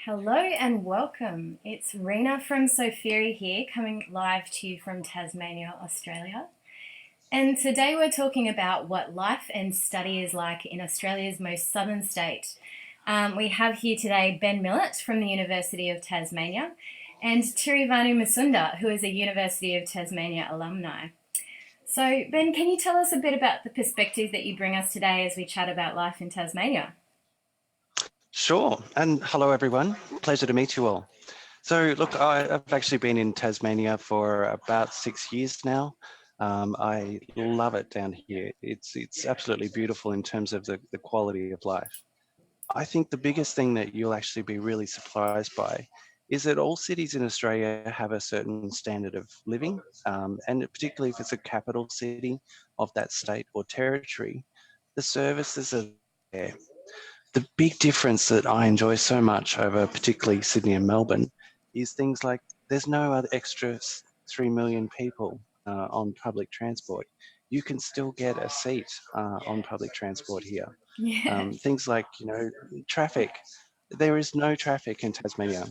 Hello and welcome. It's Rena from Sophia here, coming live to you from Tasmania, Australia. And today we're talking about what life and study is like in Australia's most southern state. We have here today Ben Millett from the University of Tasmania and Tirivanhu Masunda, who is a University of Tasmania alumni. So, Ben, can you tell us a bit about the perspective that you bring us today as we chat about life in Tasmania? Sure, and hello everyone. Pleasure to meet you all. So look, I've actually been in Tasmania for about 6 years now. I love it down here. It's absolutely beautiful in terms of the quality of life. I think the biggest thing that you'll actually be really surprised by is that all cities in Australia have a certain standard of living, and particularly if it's a capital city of that state or territory, the services are there. The big difference that I enjoy so much over particularly Sydney and Melbourne is things like there's no other extra 3 million people on public transport. You can still get a seat on public transport here. Yeah. Things like, traffic. There is no traffic in Tasmania.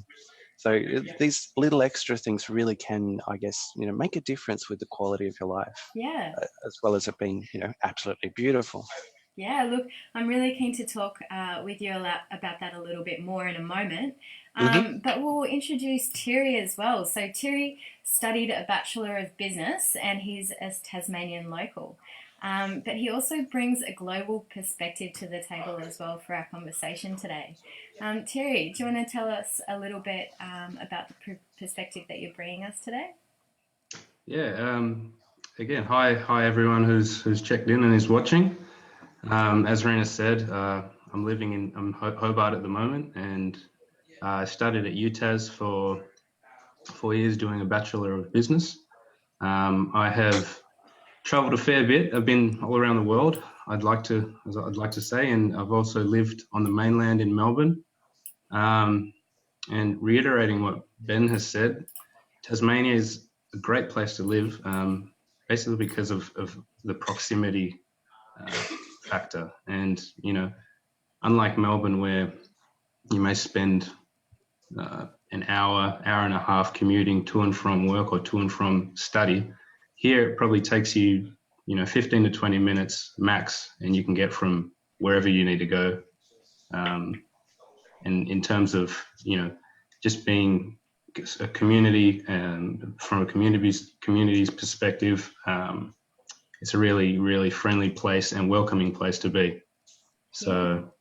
So these little extra things really can, I guess, make a difference with the quality of your life, Yeah. as well as it being, absolutely beautiful. Yeah, look, I'm really keen to talk with you about that a little bit more in a moment. Hmm. But we'll introduce Thierry as well. So, Thierry studied a Bachelor of Business and he's a Tasmanian local. But he also brings a global perspective to the table as well for our conversation today. Thierry, do you want to tell us a little bit about the perspective that you're bringing us today? Yeah. Again, hi everyone who's checked in and is watching. As Rena said, I'm living in Hobart at the moment, and I studied at UTAS for 4 years doing a Bachelor of Business. I have travelled a fair bit. I've been all around the world. I'd like to say, and I've also lived on the mainland in Melbourne. Um, and reiterating what Ben has said, Tasmania is a great place to live, basically because of the proximity uh, factor. And, unlike Melbourne, where you may spend an hour and a half commuting to and from work or to and from study, here it probably takes you, 15 to 20 minutes max, and you can get from wherever you need to go. And in terms of, just being a community, and from a community's perspective, it's a really, really friendly place and welcoming place to be. Yeah, So,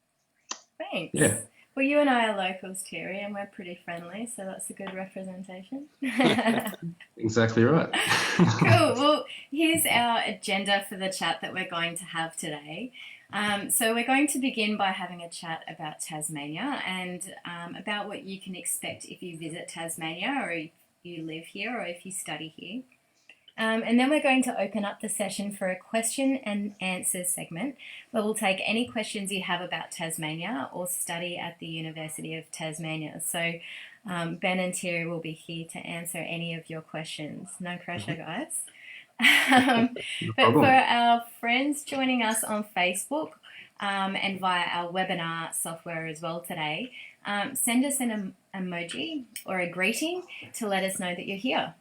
thanks. yeah, Well, you and I are locals, Terry, and we're pretty friendly, so that's a good representation. exactly right. Cool. Well, here's our agenda for the chat that we're going to have today. So, we're going to begin by having a chat about Tasmania and about what you can expect if you visit Tasmania or if you live here or if you study here. And then we're going to open up the session for a question and answers segment where we'll take any questions you have about Tasmania or study at the University of Tasmania. So Ben and Thierry will be here to answer any of your questions. No pressure, guys. No But for problem. our friends joining us on Facebook and via our webinar software as well today, send us an emoji or a greeting to let us know that you're here.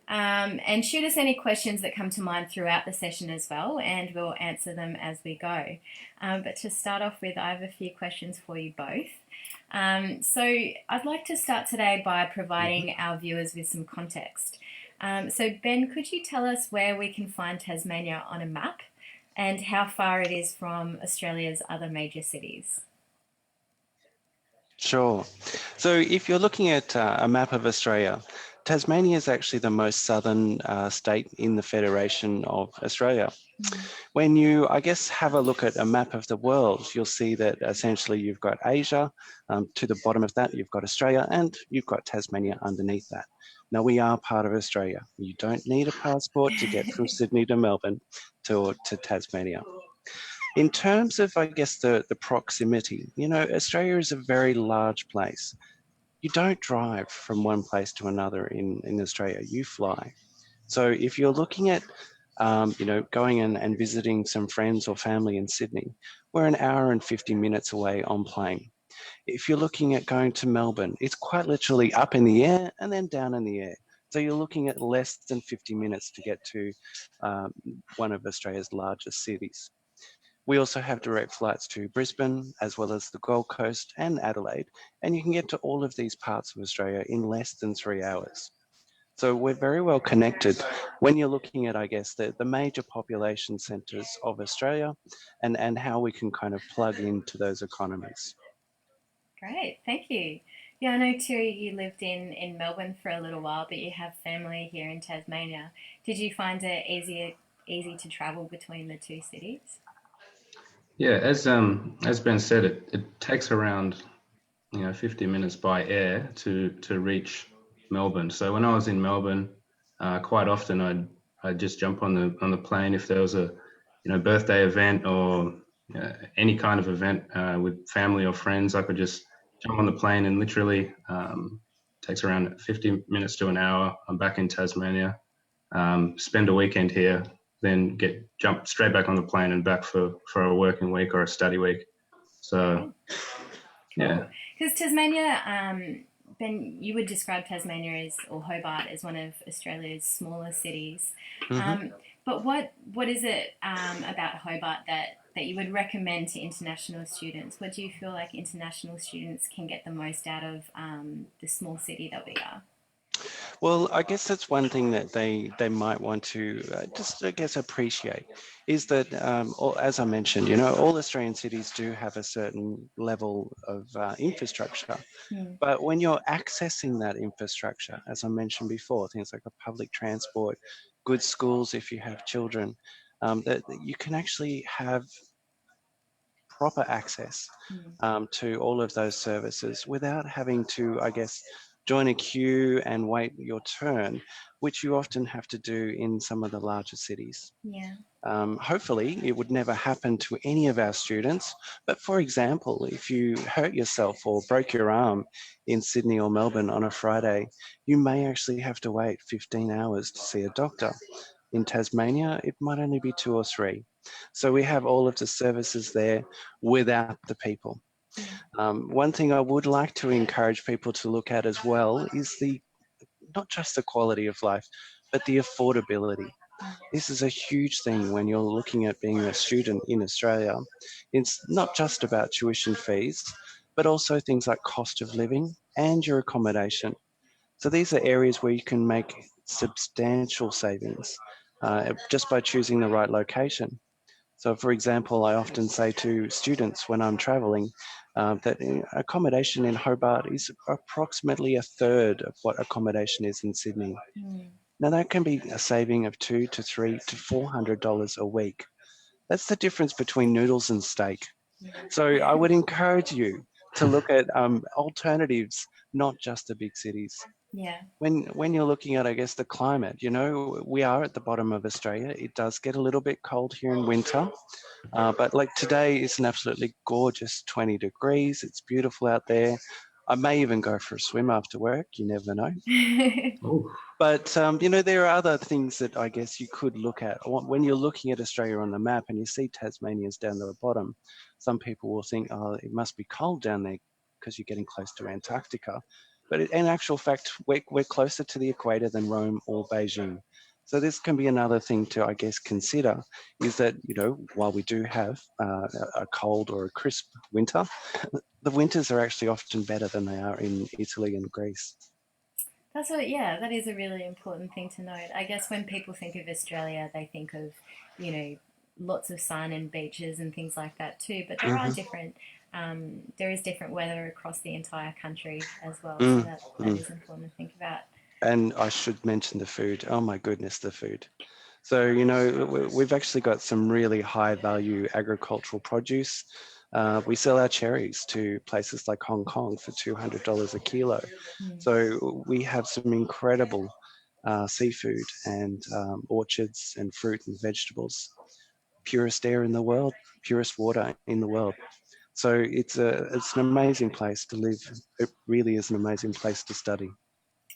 And shoot us any questions that come to mind throughout the session as well, and we'll answer them as we go. But to start off with, I have a few questions for you both. So I'd like to start today by providing our viewers with some context. So Ben, could you tell us where we can find Tasmania on a map and how far it is from Australia's other major cities? Sure. So if you're looking at a map of Australia, Tasmania is actually the most southern state in the Federation of Australia. When you, I guess, have a look at a map of the world, you'll see that essentially you've got Asia, to the bottom of that, you've got Australia, and you've got Tasmania underneath that. Now, we are part of Australia. You don't need a passport to get from Sydney to Melbourne to Tasmania. In terms of, I guess, the proximity, Australia is a very large place. You don't drive from one place to another in Australia, you fly. So if you're looking at, going and visiting some friends or family in Sydney, we're an hour and 50 minutes away on plane. If you're looking at going to Melbourne, it's quite literally up in the air and then down in the air. So you're looking at less than 50 minutes to get to one of Australia's largest cities. We also have direct flights to Brisbane, as well as the Gold Coast and Adelaide, and you can get to all of these parts of Australia in less than 3 hours. So we're very well connected when you're looking at, I guess, the major population centres of Australia and how we can kind of plug into those economies. Great, thank you. Yeah, I know, Tiri, you lived in Melbourne for a little while, but you have family here in Tasmania. Did you find it easy to travel between the two cities? Yeah, as Ben said, it takes around 50 minutes by air to reach Melbourne. So when I was in Melbourne, quite often I'd just jump on the plane if there was a birthday event or any kind of event with family or friends. I could just jump on the plane and literally takes around 50 minutes to an hour. I'm back in Tasmania, spend a weekend here, then jump straight back on the plane and back for a working week or a study week. So Cool. yeah. Because Tasmania, Ben, you would describe Tasmania or Hobart as one of Australia's smaller cities. But what is it about Hobart that you would recommend to international students? What do you feel like international students can get the most out of the small city that we are? Well, I guess that's one thing that they might want to just, I guess, appreciate is that, as I mentioned, all Australian cities do have a certain level of infrastructure. But when you're accessing that infrastructure, as I mentioned before, things like a public transport, good schools if you have children, that you can actually have proper access to all of those services without having to, I guess, join a queue and wait your turn, which you often have to do in some of the larger cities. Yeah. Hopefully, it would never happen to any of our students. But for example, if you hurt yourself or broke your arm in Sydney or Melbourne on a Friday, you may actually have to wait 15 hours to see a doctor. In Tasmania, it might only be 2 or 3. So we have all of the services there without the people. One thing I would like to encourage people to look at as well is not just the quality of life, but the affordability. This is a huge thing when you're looking at being a student in Australia. It's not just about tuition fees, but also things like cost of living and your accommodation. So these are areas where you can make substantial savings just by choosing the right location. So, for example, I often say to students when I'm traveling that accommodation in Hobart is approximately a third of what accommodation is in Sydney. Now, that can be a saving of $200 to $300 to $400 a week. That's the difference between noodles and steak. So I would encourage you to look at alternatives, not just the big cities. Yeah. When you're looking at, I guess, the climate, we are at the bottom of Australia. It does get a little bit cold here in winter, but like today is an absolutely gorgeous 20 degrees. It's beautiful out there. I may even go for a swim after work. You never know. But, there are other things that I guess you could look at. When you're looking at Australia on the map and you see Tasmania's down the bottom, some people will think, oh, it must be cold down there because you're getting close to Antarctica. But in actual fact, we're closer to the equator than Rome or Beijing. So this can be another thing to, I guess, consider is that, while we do have a cold or a crisp winter, the winters are actually often better than they are in Italy and Greece. That is a really important thing to note. I guess when people think of Australia, they think of, lots of sun and beaches and things like that too. But there are there is different weather across the entire country as well. So that is important to think about. And I should mention the food. Oh my goodness, the food. So, we've actually got some really high value agricultural produce. We sell our cherries to places like Hong Kong for $200 a kilo. So we have some incredible seafood and orchards and fruit and vegetables. Purest air in the world, purest water in the world. So it's an amazing place to live. It really is an amazing place to study.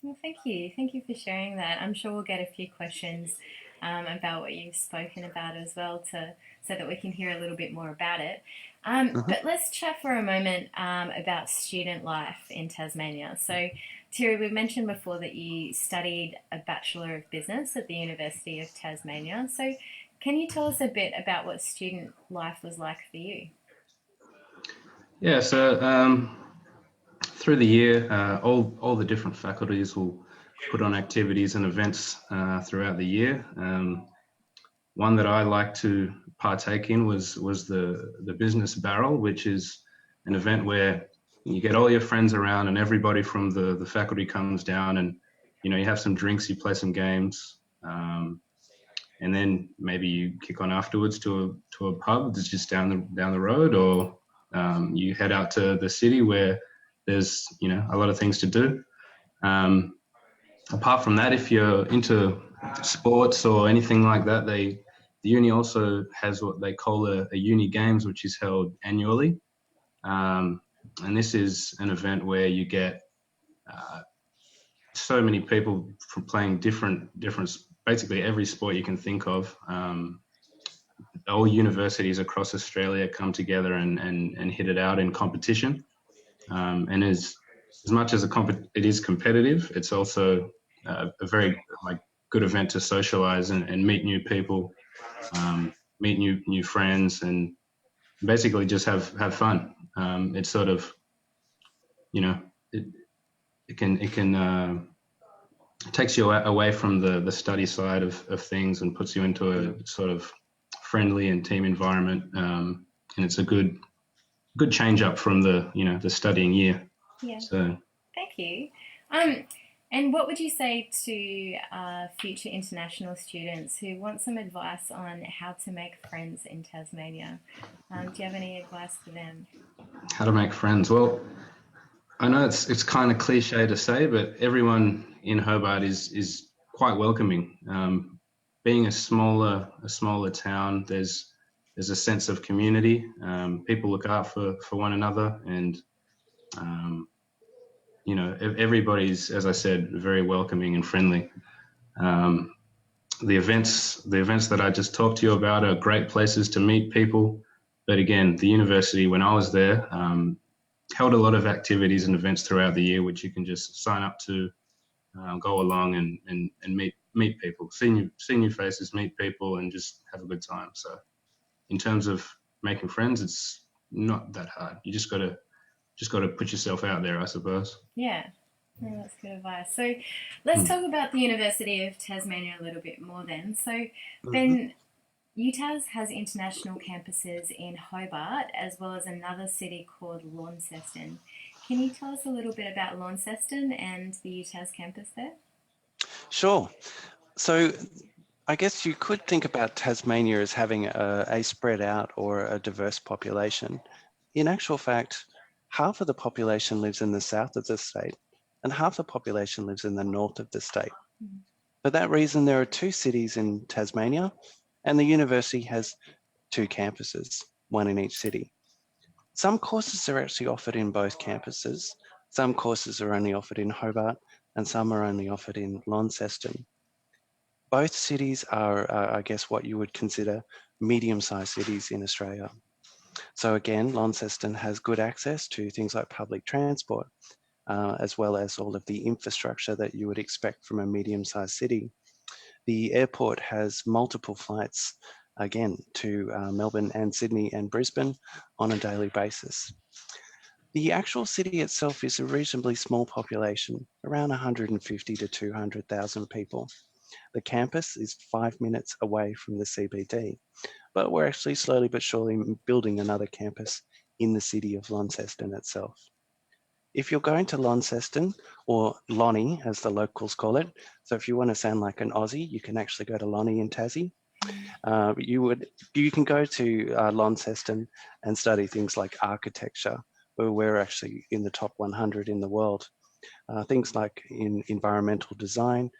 Well, thank you. Thank you for sharing that. I'm sure we'll get a few questions about what you've spoken about as well so that we can hear a little bit more about it. But let's chat for a moment about student life in Tasmania. So, Tiri, we mentioned before that you studied a Bachelor of Business at the University of Tasmania. So, can you tell us a bit about what student life was like for you? Yeah, so through the year, all the different faculties will put on activities and events throughout the year. One that I like to partake in was the Business Barrel, which is an event where you get all your friends around and everybody from the faculty comes down, and you have some drinks, you play some games, and then maybe you kick on afterwards to a pub that's just down the road, or you head out to the city where there's a lot of things to do. Apart from that, if you're into sports or anything like that, the uni also has what they call a uni games, which is held annually. And this is an event where you get so many people from playing different, basically every sport you can think of. All universities across Australia come together and hit it out in competition. And as much as it is competitive, it's also a very good event to socialize and meet new people, meet new friends, and basically just have fun. It's sort of, it can it takes you away from the study side of things and puts you into a sort of friendly and team environment, and it's a good change up from the studying year. Yeah. So thank you. And what would you say to future international students who want some advice on how to make friends in Tasmania? Do you have any advice for them? How to make friends? Well, I know it's kind of cliche to say, but everyone in Hobart is quite welcoming. Being a smaller town, there's a sense of community. People look out for one another, and everybody's, as I said, very welcoming and friendly. The events that I just talked to you about are great places to meet people. But again, the university, when I was there, held a lot of activities and events throughout the year, which you can just sign up to, go along and meet people, see new faces, meet people, and just have a good time. So, in terms of making friends, it's not that hard. You just got to put yourself out there, I suppose. Yeah. Oh, that's good advice. So let's talk about the University of Tasmania a little bit more then. So, Ben, UTAS has international campuses in Hobart as well as another city called Launceston. Can you tell us a little bit about Launceston and the UTAS campus there? Sure. So I guess you could think about Tasmania as having a spread out or a diverse population. In actual fact, half of the population lives in the south of the state and half the population lives in the north of the state. For that reason, there are two cities in Tasmania, and the university has two campuses, one in each city. Some courses are actually offered in both campuses. Some courses are only offered in Hobart, and some are only offered in Launceston. Both cities are, I guess, what you would consider medium-sized cities in Australia. So again, Launceston has good access to things like public transport, as well as all of the infrastructure that you would expect from a medium-sized city. The airport has multiple flights, again, to Melbourne and Sydney and Brisbane on a daily basis. The actual city itself is a reasonably small population, around 150 to 200,000 people. The campus is 5 minutes away from the CBD, but we're actually slowly but surely building another campus in the city of Launceston itself. If you're going to Launceston, or Lonnie as the locals call it, so if you want to sound like an Aussie, you can actually go to Lonnie in Tassie. You can go to Launceston and study things like architecture, where we're actually in the top 100 in the world. Things like in environmental design,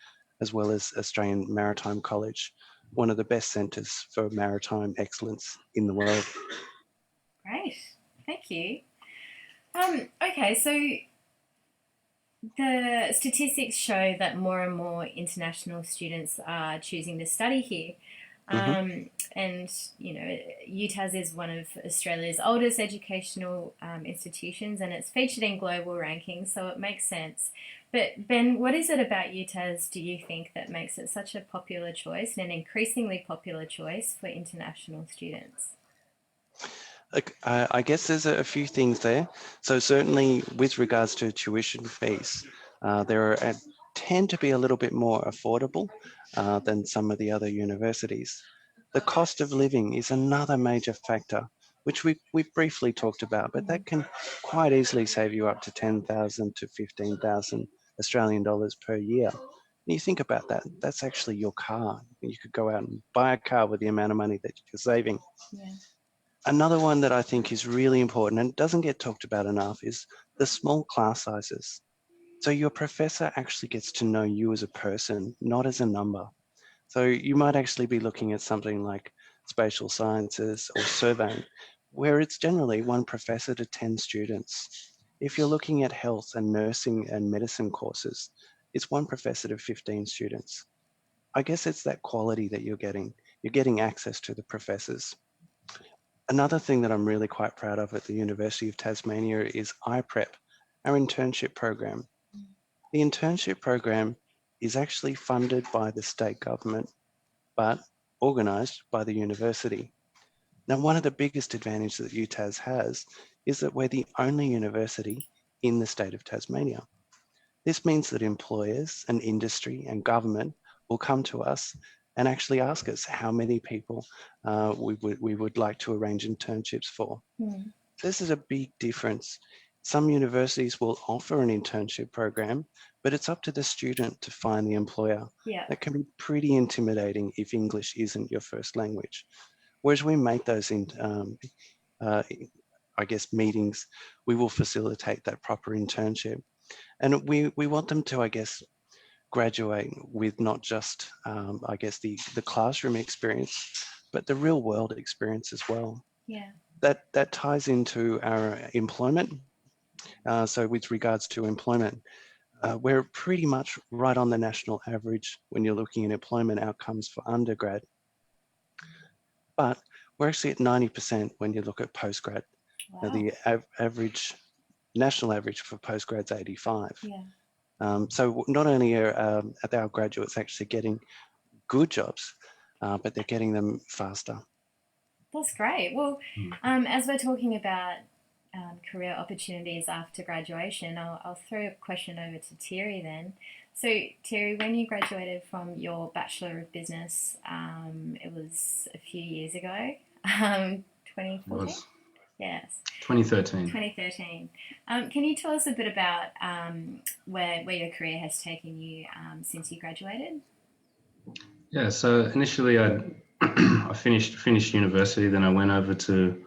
as well as Australian Maritime College, one of the best centres for maritime excellence in the world. Great, thank you. Okay, so the statistics show that more and more international students are choosing to study here. And, you know, UTAS is one of Australia's oldest educational institutions, and it's featured in global rankings, so it makes sense. But Ben, what is it about UTAS, do you think, that makes it such a popular choice and an increasingly popular choice for international students? Look, I guess there's a few things there. So certainly with regards to tuition fees, there tend to be a little bit more affordable than some of the other universities. The cost of living is another major factor, which we've briefly talked about, but that can quite easily save you up to 10,000 to 15,000 Australian dollars per year. You think about that, that's actually your car. You could go out and buy a car with the amount of money that you're saving. Yeah. Another one that I think is really important and doesn't get talked about enough is the small class sizes. So your professor actually gets to know you as a person, not as a number. So you might actually be looking at something like spatial sciences or surveying, where it's generally one professor to 10 students. If you're looking at health and nursing and medicine courses, it's one professor to 15 students. I guess it's that quality that you're getting. You're getting access to the professors. Another thing that I'm really quite proud of at the University of Tasmania is iPrep, our internship program. The internship program is actually funded by the state government, but organised by the university. Now, one of the biggest advantages that UTAS has is that we're the only university in the state of Tasmania. This means that employers and industry and government will come to us and actually ask us how many people we would like to arrange internships for. This is a big difference. Some universities will offer an internship program, but it's up to the student to find the employer. Yeah. That can be pretty intimidating if English isn't your first language. Whereas we make those I guess, meetings, we will facilitate that proper internship. And we want them to, I guess, graduate with not just, I guess, the classroom experience, but the real world experience as well. Yeah. That ties into our employment. So with regards to employment, we're pretty much right on the national average when you're looking at employment outcomes for undergrad. But we're actually at 90% when you look at postgrad. Wow. Now, the average, national average for postgrad's 85. Yeah. So not only are our graduates actually getting good jobs, but they're getting them faster. That's great. Well, as we're talking about career opportunities after graduation, I'll throw a question over to Thierry then. So, Thierry, when you graduated from your Bachelor of Business, it was a few years ago, 2014? Yes. 2013. 2013. Can you tell us a bit about where your career has taken you since you graduated? Yeah, so initially I finished university, then I went over to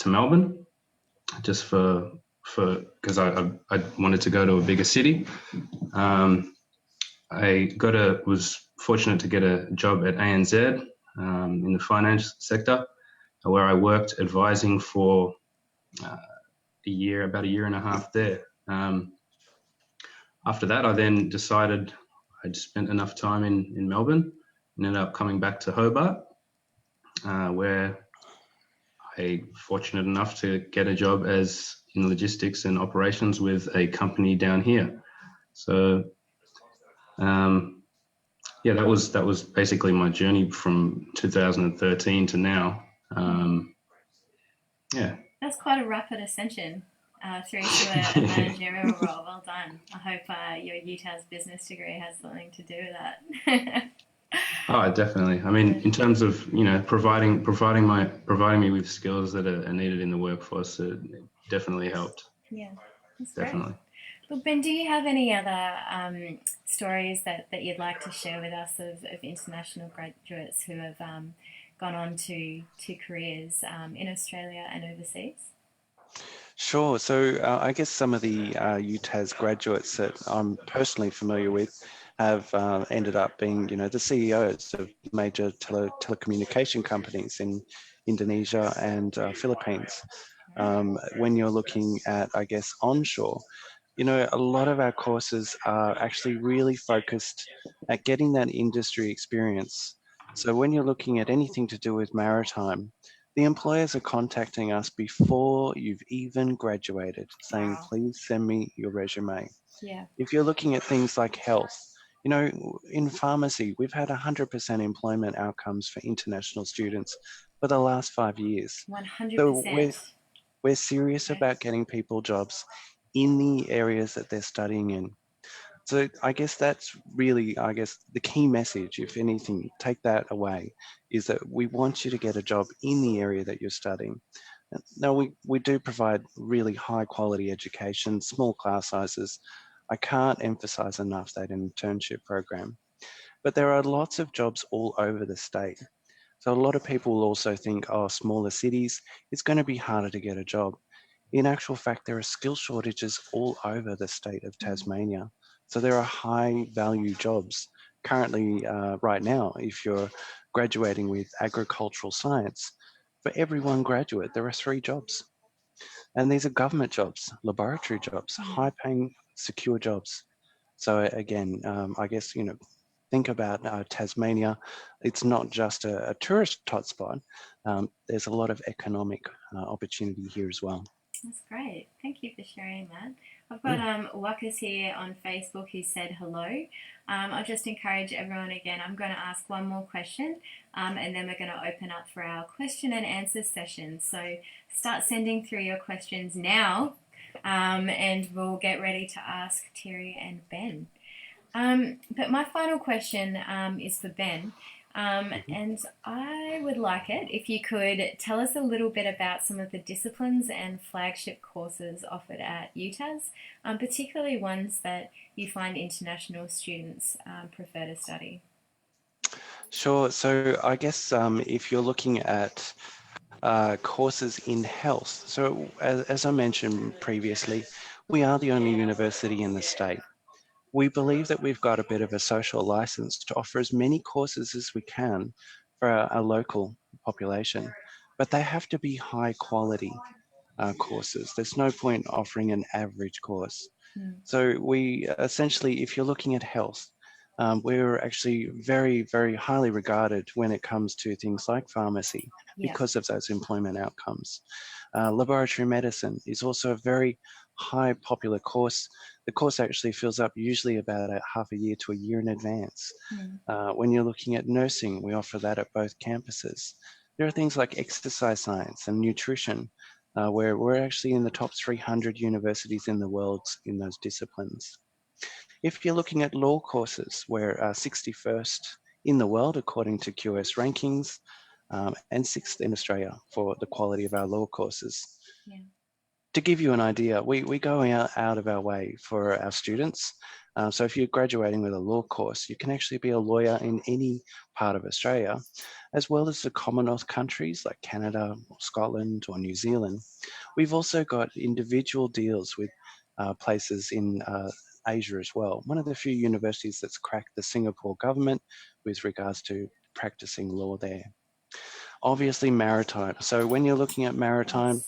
Melbourne just for because I wanted to go to a bigger city. I was fortunate to get a job at ANZ in the finance sector, where I worked advising for about a year and a half there. After that, I then decided I'd spent enough time in Melbourne and ended up coming back to Hobart, where I fortunate enough to get a job in logistics and operations with a company down here. So, yeah, that was basically my journey from 2013 to now. Yeah. That's quite a rapid ascension through to a managerial role. Well done. I hope your UTAS business degree has something to do with that. Oh, definitely. I mean, in terms of, providing me with skills that are needed in the workforce, it definitely helped. Yeah, that's definitely. Great. Well, Ben, do you have any other stories that you'd like to share with us of international graduates who have gone on to careers in Australia and overseas? Sure. So I guess some of the UTAS graduates that I'm personally familiar with have ended up being, the CEOs of major telecommunication companies in Indonesia and Philippines. When you're looking at, I guess, onshore, a lot of our courses are actually really focused at getting that industry experience So when you're looking at anything to do with maritime, the employers are contacting us before you've even graduated, saying, Wow. please send me your resume. Yeah. If you're looking at things like health, you know, in pharmacy, we've had 100% employment outcomes for international students for the last 5 years. So 100%. we're serious Okay. about getting people jobs in the areas that they're studying in. So I guess that's really, the key message, if anything, take that away, is that we want you to get a job in the area that you're studying. Now, we do provide really high quality education, small class sizes. I can't emphasize enough that internship program. But there are lots of jobs all over the state. So a lot of people will also think, oh, smaller cities, it's going to be harder to get a job. In actual fact, there are skill shortages all over the state of Tasmania. So there are high value jobs currently right now. If you're graduating with agricultural science, for every one graduate, there are 3 jobs. And these are government jobs, laboratory jobs, high paying, secure jobs. So again, I guess, think about Tasmania. It's not just a tourist hotspot. There's a lot of economic opportunity here as well. That's great. Thank you for sharing that. I've got Yeah. Wakas here on Facebook who said hello. I'll just encourage everyone again. I'm going to ask one more question and then we're going to open up for our question and answer session. So start sending through your questions now and we'll get ready to ask Terry and Ben. But my final question is for Ben. And I would like it if you could tell us a little bit about some of the disciplines and flagship courses offered at UTAS, particularly ones that you find international students prefer to study. Sure. So I guess if you're looking at courses in health, so as I mentioned previously, we are the only university in the state. We believe that we've got a bit of a social license to offer as many courses as we can for our local population, but they have to be high quality courses. There's no point offering an average course. So we essentially, if you're looking at health, we're actually very, very highly regarded when it comes to things like pharmacy Yeah. because of those employment outcomes. Laboratory medicine is also a very high popular course. The course actually fills up usually about half a year to a year in advance. When you're looking at nursing, we offer that at both campuses. There are things like exercise science and nutrition, where we're actually in the top 300 universities in the world in those disciplines. If you're looking at law courses, we're 61st in the world according to QS rankings, and 6th in Australia for the quality of our law courses. Yeah. To give you an idea, we go out of our way for our students. So if you're graduating with a law course, you can actually be a lawyer in any part of Australia, as well as the Commonwealth countries like Canada, or Scotland, or New Zealand. We've also got individual deals with places in Asia as well. One of the few universities that's cracked the Singapore government with regards to practicing law there. Obviously maritime. So when you're looking at maritime,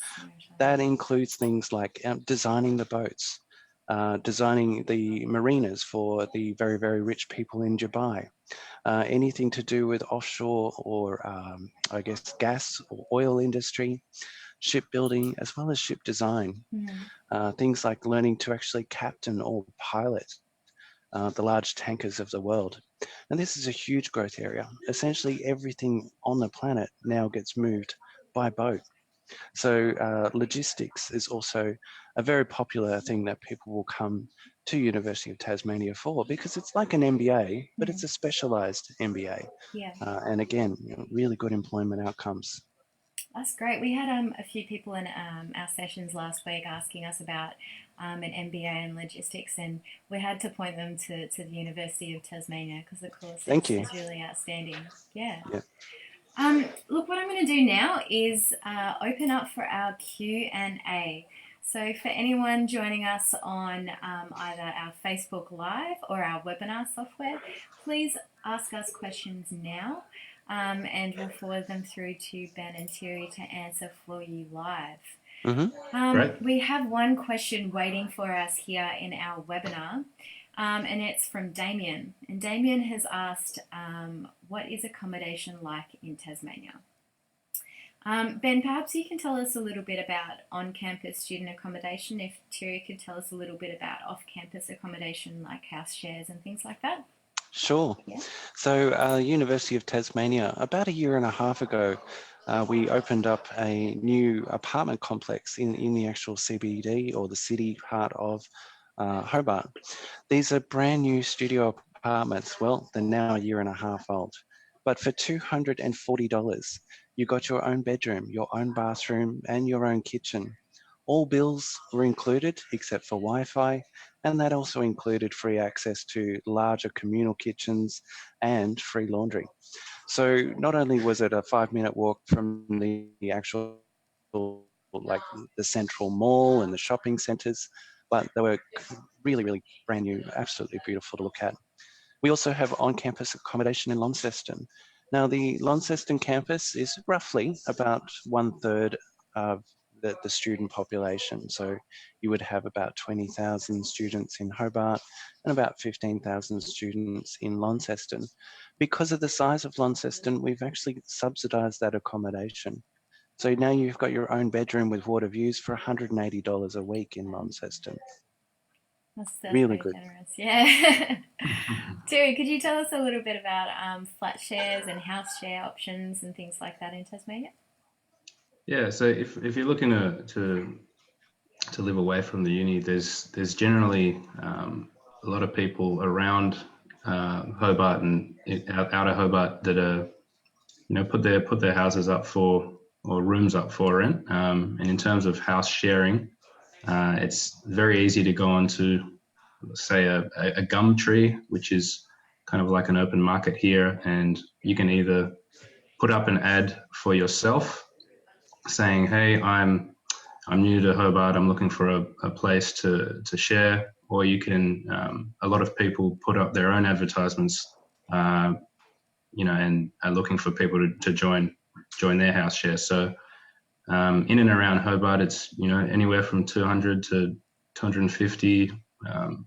that includes things like designing the boats, designing the marinas for the very, very rich people in Dubai, anything to do with offshore or I guess gas or oil industry, shipbuilding, as well as ship design. Things like learning to actually captain or pilot the large tankers of the world. And this is a huge growth area. Essentially everything on the planet now gets moved by boat. So logistics is also a very popular thing that people will come to University of Tasmania for, because it's like an MBA, but it's a specialised MBA. Yeah. And again, really good employment outcomes. That's great. We had a few people in our sessions last week asking us about an MBA in logistics, and we had to point them to the University of Tasmania because the course is really outstanding. Yeah. Look, what I'm going to do now is open up for our Q&A. So for anyone joining us on either our Facebook Live or our webinar software, please ask us questions now. And we'll forward them through to Ben and Thierry to answer for you live. Right. We have one question waiting for us here in our webinar. And it's from Damien. And Damien has asked, what is accommodation like in Tasmania? Ben, perhaps you can tell us a little bit about on-campus student accommodation. If Terry could tell us a little bit about off-campus accommodation, like house shares and things like that. Sure. Yeah. So University of Tasmania, about a year and a half ago, we opened up a new apartment complex in the actual CBD, or the city part of Hobart. These are brand new studio apartments. Well, they're now a year and a half old. But for $240, you got your own bedroom, your own bathroom, and your own kitchen. All bills were included except for Wi-Fi, and that also included free access to larger communal kitchens and free laundry. So not only was it a 5-minute walk from the actual, like the central mall and the shopping centres, but they were really, really brand new, absolutely beautiful to look at. We also have on-campus accommodation in Launceston. Now, the Launceston campus is roughly about 1/3 of the student population. So you would have about 20,000 students in Hobart and about 15,000 students in Launceston. Because of the size of Launceston, we've actually subsidised that accommodation. So now you've got your own bedroom with water views for $180 a week in Launceston. That's Really very good. generous. Yeah. Terry, could you tell us a little bit about flat shares and house share options and things like that in Tasmania? Yeah, so if you're looking to live away from the uni, there's generally a lot of people around Hobart and out of Hobart that are put their houses up for, or rooms up for rent. And in terms of house sharing, it's very easy to go onto, say, a gum tree, which is kind of like an open market here, and you can either put up an ad for yourself saying, hey, I'm new to Hobart, I'm looking for a place to share, or you can, a lot of people put up their own advertisements, and are looking for people to join their house share. So in and around Hobart, it's anywhere from 200 to 250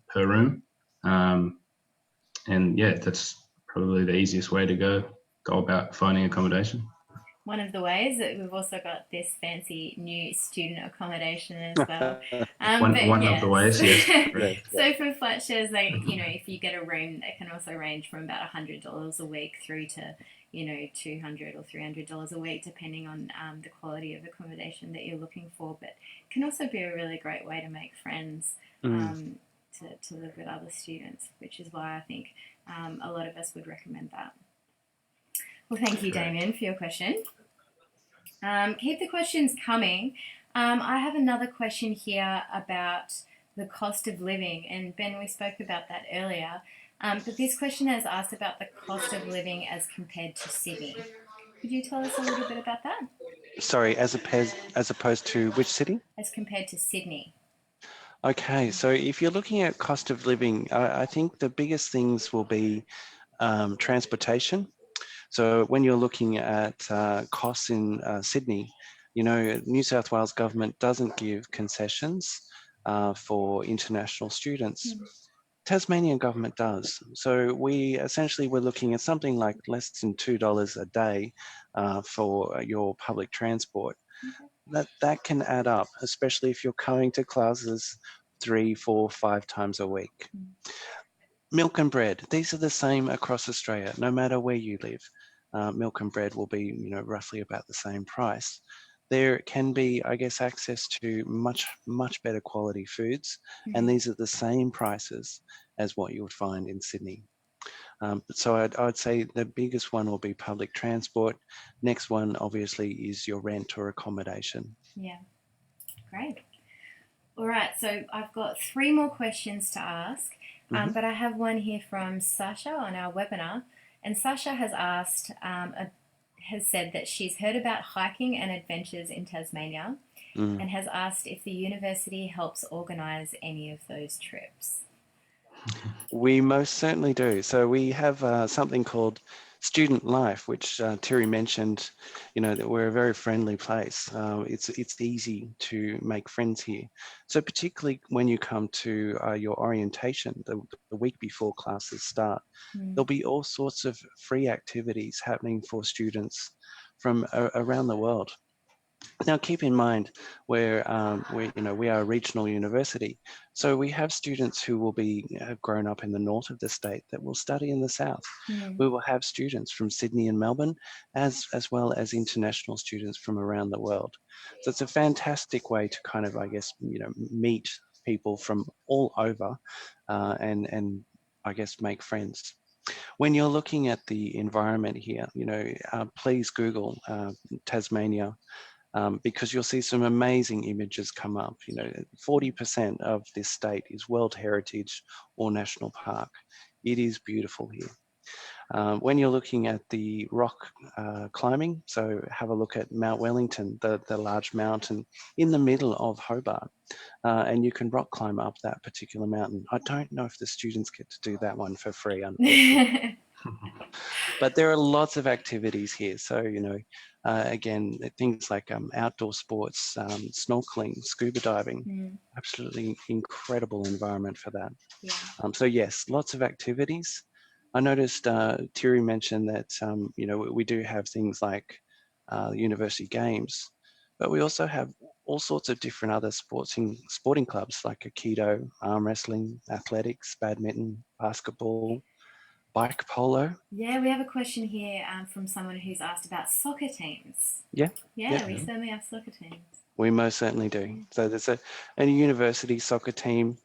per room, and yeah, that's probably the easiest way to go about finding accommodation. One of the ways that we've also got this fancy new student accommodation as well. One of the ways, yes. So for flat shares, if you get a room, they can also range from about $100 a week through to, $200 or $300 a week, depending on the quality of accommodation that you're looking for. But it can also be a really great way to make friends, to live with other students, which is why I think a lot of us would recommend that. Well, thank you, Damien, for your question. Keep the questions coming. I have another question here about the cost of living. And Ben, we spoke about that earlier. But this question has asked about the cost of living as compared to Sydney. Could you tell us a little bit about that? Sorry, as opposed to which city? As compared to Sydney. Okay, so if you're looking at cost of living, I think the biggest things will be transportation. So when you're looking at costs in Sydney, New South Wales government doesn't give concessions for international students. Tasmanian government does. So we essentially were looking at something like less than $2 a day for your public transport. That can add up, especially if you're going to classes 3, 4, 5 times a week. Milk and bread, these are the same across Australia, no matter where you live. Milk and bread will be, roughly about the same price. There can be, I guess, access to much, much better quality foods, and these are the same prices as what you would find in Sydney. So I'd say the biggest one will be public transport. Next one, obviously, is your rent or accommodation. Yeah, great. All right, so I've got 3 more questions to ask, but I have one here from Sasha on our webinar. And Sasha has asked, has said that she's heard about hiking and adventures in Tasmania and has asked if the university helps organise any of those trips. We most certainly do. So we have something called student life, which Terry mentioned, that we're a very friendly place. It's easy to make friends here. So particularly when you come to your orientation, the week before classes start, there'll be all sorts of free activities happening for students from around the world. Now, keep in mind we are a regional university, so we have students who will be have grown up in the north of the state that will study in the south. We will have students from Sydney and Melbourne, as well as international students from around the world. So it's a fantastic way to kind of, I guess, meet people from all over, and I guess make friends. When you're looking at the environment here, please Google Tasmania, because you'll see some amazing images come up. 40% of this state is World Heritage or National Park. It is beautiful here. When you're looking at the rock climbing, so have a look at Mount Wellington, the large mountain in the middle of Hobart, and you can rock climb up that particular mountain. I don't know if the students get to do that one for free, unfortunately. But there are lots of activities here. So, again, things like outdoor sports, snorkeling, scuba diving, absolutely incredible environment for that. Yeah. So yes, lots of activities. I noticed Thierry mentioned that, we do have things like university games, but we also have all sorts of different other sporting clubs like Aikido, arm wrestling, athletics, badminton, basketball, bike polo. Yeah, we have a question here from someone who's asked about soccer teams. Yeah. Yeah, we certainly have soccer teams. We most certainly do. So there's a university soccer team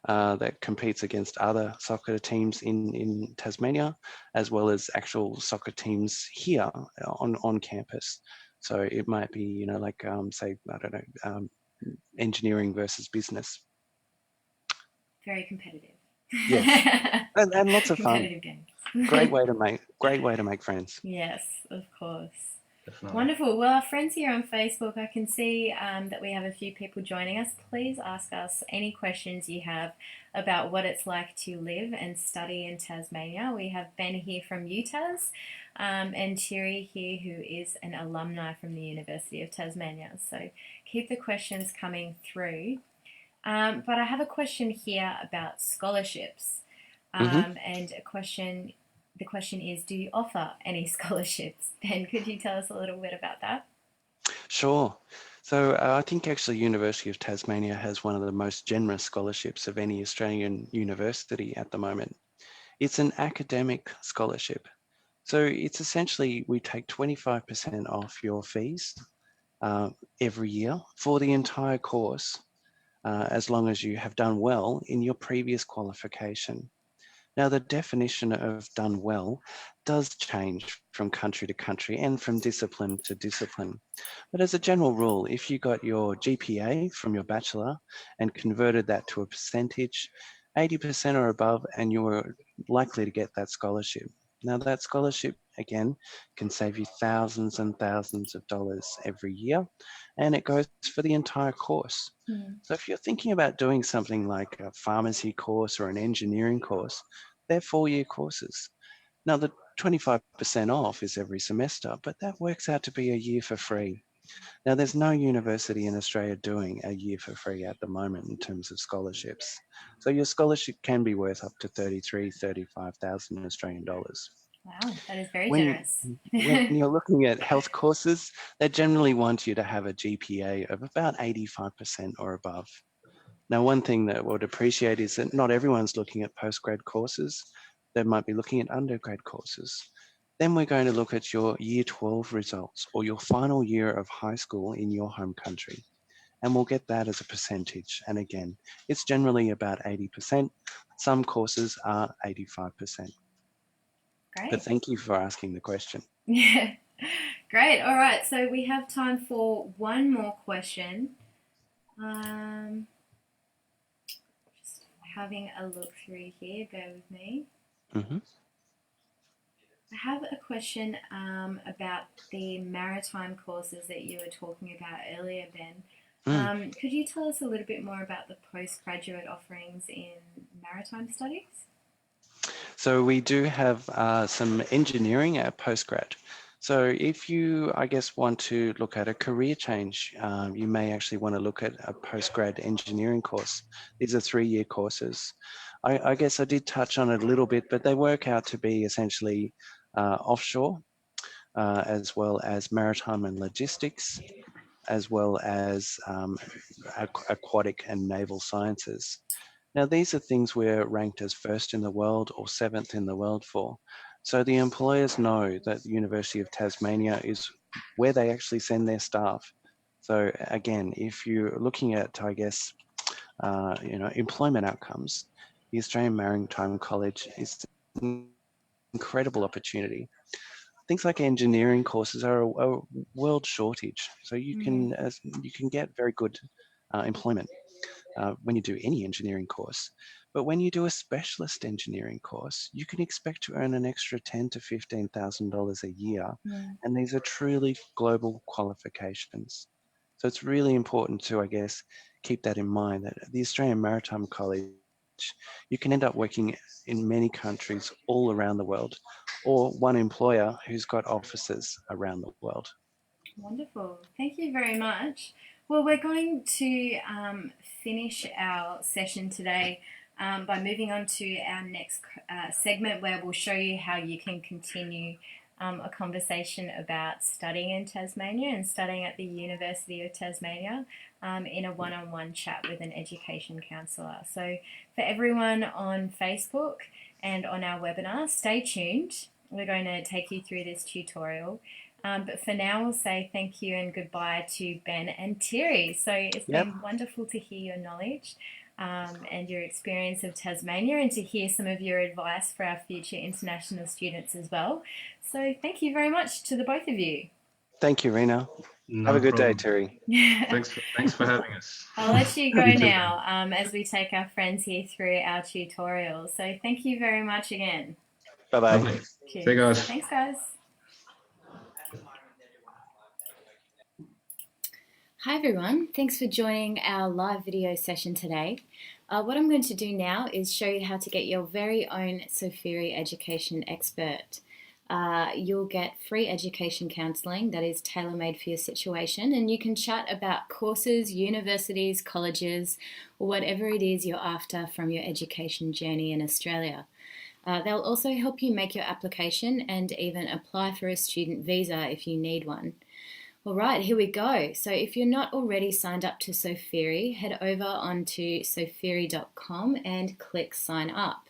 that competes against other soccer teams in Tasmania, as well as actual soccer teams here on campus. So it might be, like, say, I don't know, engineering versus business. Very competitive. Yes, and lots of fun. Competitive games. Great way to make friends. Yes, of course. Definitely. Wonderful. Well, our friends here on Facebook, I can see that we have a few people joining us. Please ask us any questions you have about what it's like to live and study in Tasmania. We have Ben here from UTAS and Thierry here, who is an alumni from the University of Tasmania. So keep the questions coming through. But I have a question here about scholarships. And the question is, do you offer any scholarships? Ben, could you tell us a little bit about that? Sure. So I think actually University of Tasmania has one of the most generous scholarships of any Australian university at the moment. It's an academic scholarship. So it's essentially, we take 25% off your fees every year for the entire course, as long as you have done well in your previous qualification. Now, the definition of done well does change from country to country and from discipline to discipline. But as a general rule, if you got your GPA from your bachelor and converted that to a percentage, 80% or above, and you were likely to get that scholarship. Now, that scholarship, again, can save you thousands and thousands of dollars every year, and it goes for the entire course. So if you're thinking about doing something like a pharmacy course or an engineering course, they're 4-year courses. Now, the 25% off is every semester, but that works out to be a year for free. Now, there's no university in Australia doing a year for free at the moment in terms of scholarships. So your scholarship can be worth up to 35,000 Australian dollars. Wow, that is very When generous. you're looking at health courses, they generally want you to have a GPA of about 85% or above. Now, one thing that I would appreciate is that not everyone's looking at postgrad courses. They might be looking at undergrad courses. Then we're going to look at your year 12 results or your final year of high school in your home country. And we'll get that as a percentage. And again, it's generally about 80%. Some courses are 85%. Great. But thank you for asking the question. Yeah, great. All right, so we have time for one more question. Just having a look through here, bear with me. Mm-hmm. I have a question about the maritime courses that you were talking about earlier, Ben. Could you tell us a little bit more about the postgraduate offerings in maritime studies? So we do have some engineering at postgrad. So if you, I guess, want to look at a career change, you may actually want to look at a postgrad engineering course. These are 3-year courses. I guess I did touch on it a little bit, but they work out to be essentially offshore, as well as maritime and logistics, as well as aquatic and naval sciences. Now, these are things we're ranked as first in the world or 7th in the world for. So the employers know that the University of Tasmania is where they actually send their staff. So again, if you're looking at, I guess, employment outcomes, the Australian Maritime College is an incredible opportunity. Things like engineering courses are a world shortage, so you can get very good employment when you do any engineering course. But when you do a specialist engineering course, you can expect to earn an extra $10,000 to $15,000 a year, and these are truly global qualifications. So it's really important to, I guess, keep that in mind, that the Australian Maritime College, you can end up working in many countries all around the world, or one employer who's got offices around the world. Wonderful. Thank you very much. Well, we're going to finish our session today by moving on to our next segment, where we'll show you how you can continue a conversation about studying in Tasmania and studying at the University of Tasmania in a one-on-one chat with an education counsellor. So for everyone on Facebook and on our webinar, stay tuned. We're going to take you through this tutorial. But for now, we'll say thank you and goodbye to Ben and Tiri. So it's been wonderful to hear your knowledge and your experience of Tasmania, and to hear some of your advice for our future international students as well. So thank you very much to the both of you. Thank you, Rena. Have a good day, Terry. Thanks for having us. I'll let you go now as we take our friends here through our tutorial. So thank you very much again. Bye-bye. Lovely. See you guys. Thanks, guys. Hi everyone, thanks for joining our live video session today. What I'm going to do now is show you how to get your very own Sofiri education expert. You'll get free education counselling that is tailor-made for your situation, and you can chat about courses, universities, colleges, or whatever it is you're after from your education journey in Australia. They'll also help you make your application and even apply for a student visa if you need one. All right, here we go. So if you're not already signed up to Sofiri, head over onto sofiri.com and click sign up.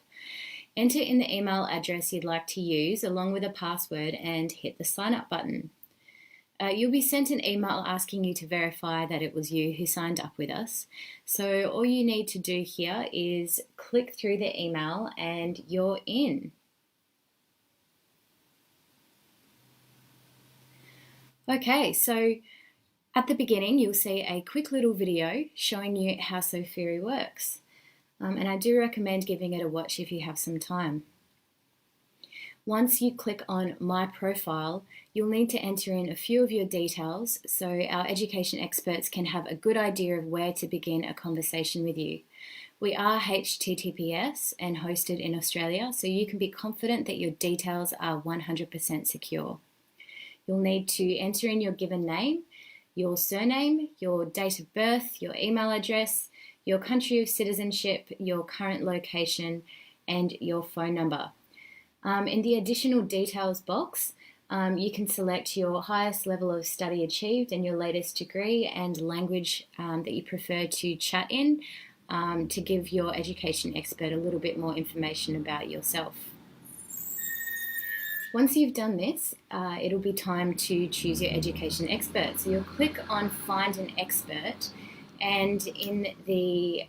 Enter in the email address you'd like to use along with a password and hit the sign up button. You'll be sent an email asking you to verify that it was you who signed up with us. So all you need to do here is click through the email and you're in. Okay, so at the beginning you'll see a quick little video showing you how Sofiri works. And I do recommend giving it a watch if you have some time. Once you click on My Profile, you'll need to enter in a few of your details so our education experts can have a good idea of where to begin a conversation with you. We are HTTPS and hosted in Australia, so you can be confident that your details are 100% secure. You'll need to enter in your given name, your surname, your date of birth, your email address, your country of citizenship, your current location, and your phone number. In the additional details box, you can select your highest level of study achieved and your latest degree and language that you prefer to chat in to give your education expert a little bit more information about yourself. Once you've done this, it'll be time to choose your education expert. So you'll click on Find an Expert, and in the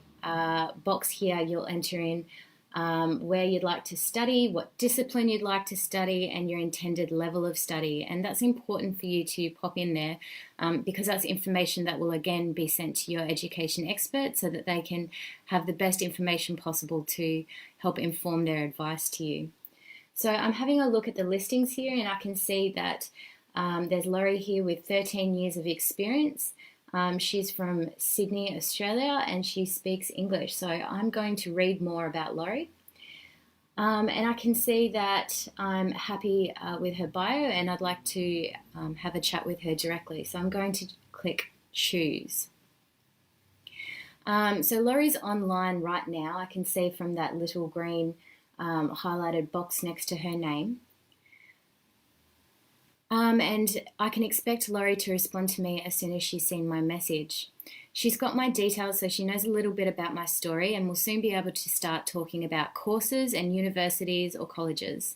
box here you'll enter in where you'd like to study, what discipline you'd like to study, and your intended level of study. And that's important for you to pop in there because that's information that will again be sent to your education expert so that they can have the best information possible to help inform their advice to you. So I'm having a look at the listings here, and I can see that there's Laurie here with 13 years of experience. She's from Sydney, Australia, and she speaks English. So I'm going to read more about Laurie. And I can see that I'm happy with her bio and I'd like to have a chat with her directly. So I'm going to click choose. So Laurie's online right now. I can see from that little green highlighted box next to her name. And I can expect Laurie to respond to me as soon as she's seen my message. She's got my details, so she knows a little bit about my story and will soon be able to start talking about courses and universities or colleges.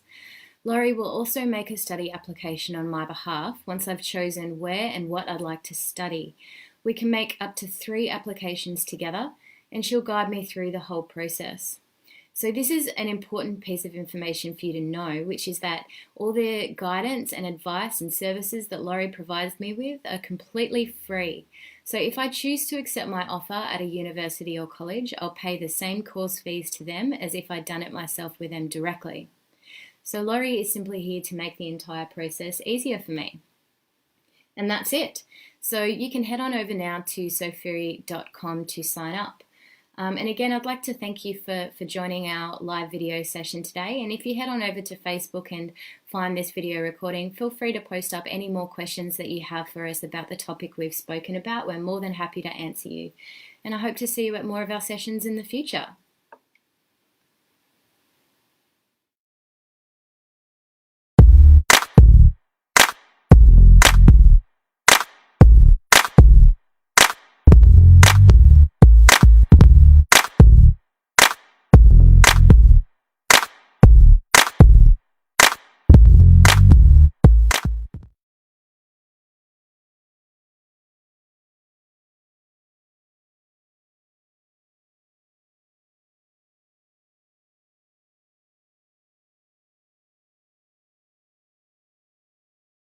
Laurie will also make a study application on my behalf once I've chosen where and what I'd like to study. We can make up to 3 applications together and she'll guide me through the whole process. So this is an important piece of information for you to know, which is that all the guidance and advice and services that Laurie provides me with are completely free. So if I choose to accept my offer at a university or college, I'll pay the same course fees to them as if I'd done it myself with them directly. So Laurie is simply here to make the entire process easier for me. And that's it. So you can head on over now to sofuri.com to sign up. And again, I'd like to thank you for joining our live video session today. And if you head on over to Facebook and find this video recording, feel free to post up any more questions that you have for us about the topic we've spoken about. We're more than happy to answer you. And I hope to see you at more of our sessions in the future.